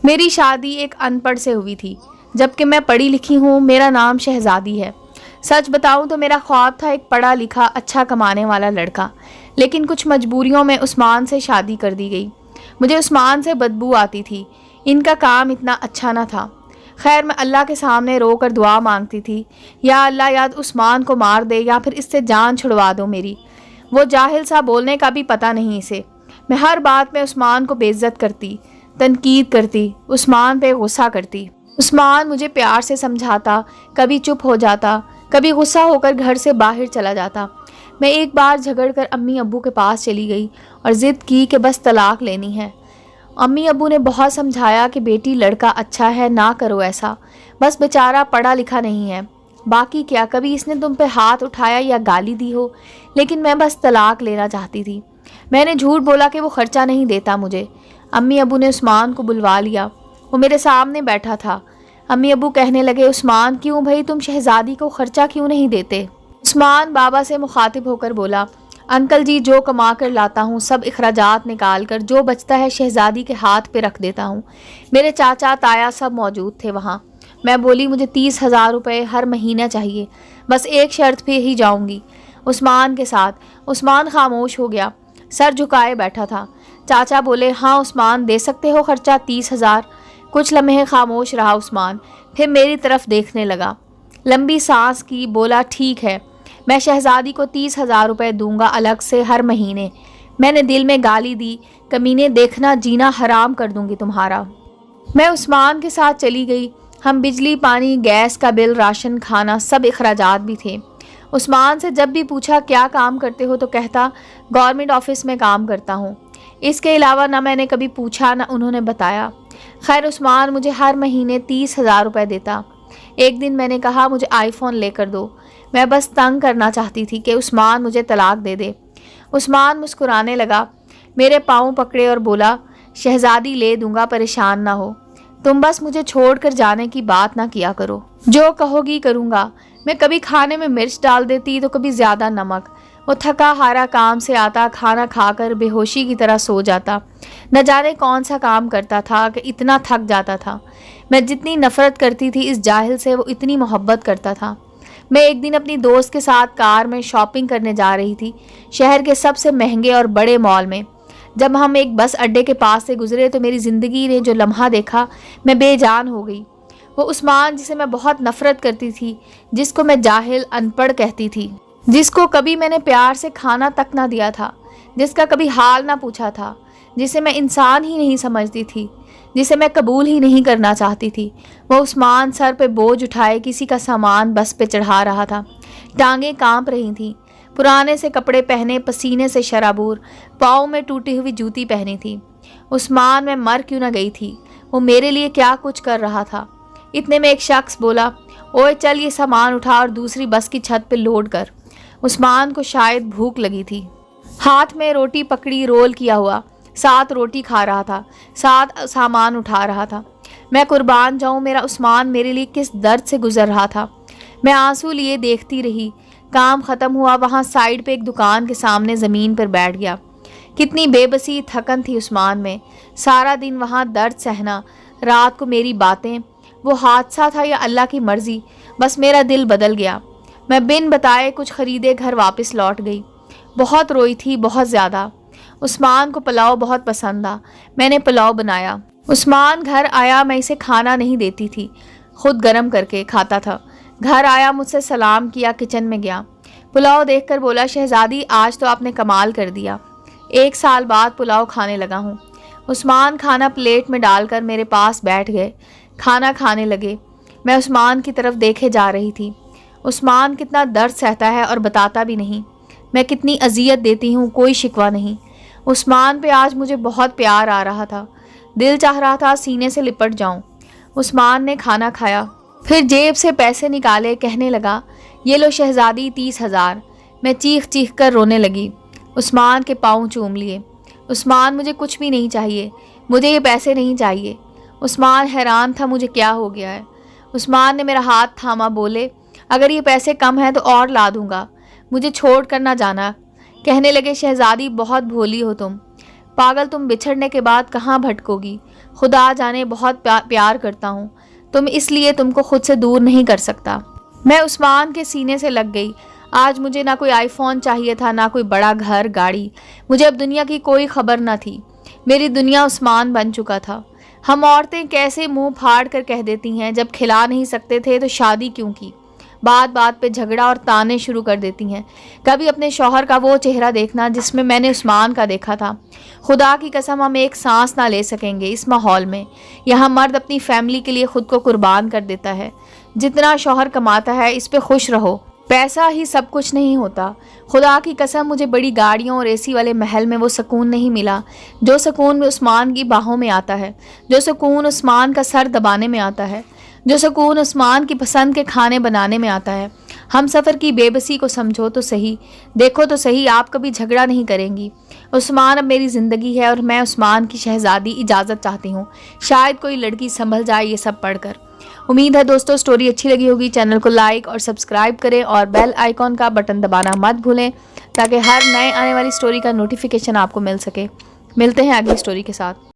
میری شادی ایک ان پڑھ سے ہوئی تھی، جبکہ میں پڑھی لکھی ہوں۔ میرا نام شہزادی ہے۔ سچ بتاؤں تو میرا خواب تھا ایک پڑھا لکھا اچھا کمانے والا لڑکا، لیکن کچھ مجبوریوں میں عثمان سے شادی کر دی گئی۔ مجھے عثمان سے بدبو آتی تھی، ان کا کام اتنا اچھا نہ تھا۔ خیر، میں اللہ کے سامنے رو کر دعا مانگتی تھی، یا اللہ یا عثمان کو مار دے یا پھر اس سے جان چھڑوا دو میری۔ وہ جاہل سا، بولنے کا بھی پتہ نہیں اسے۔ میں ہر بات میں عثمان کو بے عزت کرتی، تنقید کرتی، عثمان پہ غصہ کرتی۔ عثمان مجھے پیار سے سمجھاتا، کبھی چپ ہو جاتا، کبھی غصہ ہو کر گھر سے باہر چلا جاتا۔ میں ایک بار جھگڑ کر امی ابو کے پاس چلی گئی اور ضد کی کہ بس طلاق لینی ہے۔ امی ابو نے بہت سمجھایا کہ بیٹی لڑکا اچھا ہے، نہ کرو ایسا، بس بیچارہ پڑھا لکھا نہیں ہے۔ باقی کیا کبھی اس نے تم پہ ہاتھ اٹھایا یا گالی دی ہو؟ لیکن میں بس طلاق لینا چاہتی تھی۔ میں نے جھوٹ بولا کہ وہ خرچہ نہیں دیتا مجھے۔ امی ابو نے عثمان کو بلوا لیا، وہ میرے سامنے بیٹھا تھا۔ امی ابو کہنے لگے، عثمان کیوں بھائی، تم شہزادی کو خرچہ کیوں نہیں دیتے؟ عثمان بابا سے مخاطب ہو کر بولا، انکل جی، جو کما کر لاتا ہوں سب اخراجات نکال کر جو بچتا ہے شہزادی کے ہاتھ پہ رکھ دیتا ہوں۔ میرے چاچا تایا سب موجود تھے وہاں۔ میں بولی، مجھے 30,000 روپے ہر مہینہ چاہیے، بس ایک شرط پہ ہی جاؤں گی، عثمان کے ساتھ۔ عثمان خاموش ہو گیا، سر جھکائے بیٹھا تھا۔ چاچا بولے، ہاں عثمان، دے سکتے ہو خرچہ 30,000؟ کچھ لمحے خاموش رہا عثمان، پھر میری طرف دیکھنے لگا، لمبی سانس کی، بولا، ٹھیک ہے، میں شہزادی کو 30,000 روپے دوں گا الگ سے ہر مہینے۔ میں نے دل میں گالی دی، کمینے، دیکھنا جینا حرام کر دوں گی تمہارا۔ میں عثمان کے ساتھ چلی گئی۔ ہم بجلی، پانی، گیس کا بل، راشن، کھانا، سب اخراجات بھی تھے۔ عثمان سے جب بھی پوچھا کیا کام کرتے ہو تو کہتا گورنمنٹ آفس میں کام کرتا ہوں۔ اس کے علاوہ نہ میں نے کبھی پوچھا نہ انہوں نے بتایا۔ خیر، عثمان مجھے ہر مہینے 30,000 روپے دیتا۔ ایک دن میں نے کہا، مجھے آئی فون لے کر دو۔ میں بس تنگ کرنا چاہتی تھی کہ عثمان مجھے طلاق دے دے۔ عثمان مسکرانے لگا، میرے پاؤں پکڑے اور بولا، شہزادی لے دوں گا، پریشان نہ ہو، تم بس مجھے چھوڑ کر جانے کی بات نہ کیا کرو، جو کہو گی کروں گا۔ میں کبھی کھانے میں مرچ ڈال دیتی تو کبھی زیادہ نمک۔ وہ تھکا ہارا کام سے آتا، کھانا کھا کر بے ہوشی کی طرح سو جاتا۔ نہ جانے کون سا کام کرتا تھا کہ اتنا تھک جاتا تھا۔ میں جتنی نفرت کرتی تھی اس جاہل سے، وہ اتنی محبت کرتا تھا۔ میں ایک دن اپنی دوست کے ساتھ کار میں شاپنگ کرنے جا رہی تھی، شہر کے سب سے مہنگے اور بڑے مال میں۔ جب ہم ایک بس اڈے کے پاس سے گزرے تو میری زندگی نے جو لمحہ دیکھا، میں بے جان ہو گئی۔ وہ عثمان جسے میں بہت نفرت کرتی تھی، جس کو میں جاہل، ان پڑھ کہتی تھی، جس کو کبھی میں نے پیار سے کھانا تک نہ دیا تھا، جس کا کبھی حال نہ پوچھا تھا، جسے میں انسان ہی نہیں سمجھتی تھی، جسے میں قبول ہی نہیں کرنا چاہتی تھی، وہ عثمان سر پہ بوجھ اٹھائے کسی کا سامان بس پہ چڑھا رہا تھا۔ ٹانگیں کانپ رہی تھیں، پرانے سے کپڑے پہنے، پسینے سے شرابور، پاؤں میں ٹوٹی ہوئی جوتی پہنی تھی۔ عثمان، میں مر کیوں نہ گئی تھی؟ وہ میرے لیے کیا کچھ کر رہا تھا؟ اتنے میں ایک شخص بولا، اوے چل یہ سامان اٹھا اور دوسری بس کی چھت پہ لوڈ کر۔ عثمان کو شاید بھوک لگی تھی، ہاتھ میں روٹی پکڑی، رول کیا ہوا، ساتھ روٹی کھا رہا تھا، ساتھ سامان اٹھا رہا تھا۔ میں قربان جاؤں، میرا عثمان میرے لیے کس درد سے گزر رہا تھا۔ میں آنسو لیے دیکھتی رہی۔ کام ختم ہوا، وہاں سائڈ پہ ایک دکان کے سامنے زمین پر بیٹھ گیا۔ کتنی بے بسی، تھکن تھی عثمان میں، سارا دن وہاں درد سہنا، رات کو میری باتیں۔ وہ حادثہ تھا یا اللہ کی مرضی، بس میرا دل بدل گیا۔ میں بن بتائے کچھ خریدے گھر واپس لوٹ گئی۔ بہت روئی تھی، بہت زیادہ۔ عثمان کو پلاؤ بہت پسند تھا، میں نے پلاؤ بنایا۔ عثمان گھر آیا، میں اسے کھانا نہیں دیتی تھی، خود گرم کر کے کھاتا تھا۔ گھر آیا، مجھ سے سلام کیا، کچن میں گیا، پلاؤ دیکھ کر بولا، شہزادی آج تو آپ نے کمال کر دیا، 1 سال بعد پلاؤ کھانے لگا ہوں۔ عثمان کھانا پلیٹ میں ڈال کر میرے پاس بیٹھ گئے، کھانا کھانے لگے۔ میں عثمان کی طرف دیکھے جا رہی تھی۔ عثمان کتنا درد سہتا ہے اور بتاتا بھی نہیں، میں کتنی اذیت دیتی ہوں، کوئی شکوہ نہیں۔ عثمان پہ آج مجھے بہت پیار آ رہا تھا، دل چاہ رہا تھا سینے سے لپٹ جاؤں۔ عثمان نے کھانا کھایا، پھر جیب سے پیسے نکالے، کہنے لگا، یہ لو شہزادی 30,000۔ میں چیخ چیخ کر رونے لگی، عثمان کے پاؤں چوم لیے۔ عثمان، مجھے کچھ بھی نہیں چاہیے، مجھے یہ پیسے نہیں چاہیے۔ عثمان حیران تھا مجھے کیا ہو گیا ہے۔ عثمان نے میرا ہاتھ تھاما، بولے، اگر یہ پیسے کم ہیں تو اور لا دوں گا، مجھے چھوڑ کر نہ جانا۔ کہنے لگے، شہزادی بہت بھولی ہو تم، پاگل، تم بچھڑنے کے بعد کہاں بھٹکو گی، خدا جانے بہت پیار کرتا ہوں، تم اس لیے تم کو خود سے دور نہیں کر سکتا۔ میں عثمان کے سینے سے لگ گئی۔ آج مجھے نہ کوئی آئی فون چاہیے تھا، نہ کوئی بڑا گھر گاڑی، مجھے اب دنیا کی کوئی خبر نہ تھی۔ میری دنیا عثمان بن چکا تھا۔ ہم عورتیں کیسے منہ پھاڑ کر کہہ دیتی ہیں جب کھلا نہیں سکتے تھے تو شادی کیوں کی، بات بات پہ جھگڑا اور تانے شروع کر دیتی ہیں۔ کبھی اپنے شوہر کا وہ چہرہ دیکھنا جس میں نے عثمان کا دیکھا تھا۔ خدا کی قسم ہم ایک سانس نہ لے سکیں گے اس ماحول میں۔ یہاں مرد اپنی فیملی کے لیے خود کو قربان کر دیتا ہے۔ جتنا شوہر کماتا ہے اس پہ خوش رہو، پیسہ ہی سب کچھ نہیں ہوتا۔ خدا کی قسم مجھے بڑی گاڑیوں اور اے سی والے محل میں وہ سکون نہیں ملا جو سکون عثمان کی باہوں میں آتا ہے، جو سکون عثمان کا سر دبانے میں آتا ہے، جو سکون عثمان کی پسند کے کھانے بنانے میں آتا ہے۔ ہم سفر کی بے بسی کو سمجھو تو صحیح، دیکھو تو صحیح، آپ کبھی جھگڑا نہیں کریں گی۔ عثمان اب میری زندگی ہے اور میں عثمان کی شہزادی اجازت چاہتی ہوں۔ شاید کوئی لڑکی سنبھل جائے یہ سب پڑھ کر۔ امید ہے دوستو سٹوری اچھی لگی ہوگی۔ چینل کو لائک اور سبسکرائب کریں اور بیل آئیکن کا بٹن دبانا مت بھولیں تاکہ ہر نئے آنے والی سٹوری کا نوٹیفیکیشن آپ کو مل سکے۔ ملتے ہیں اگلی سٹوری کے ساتھ۔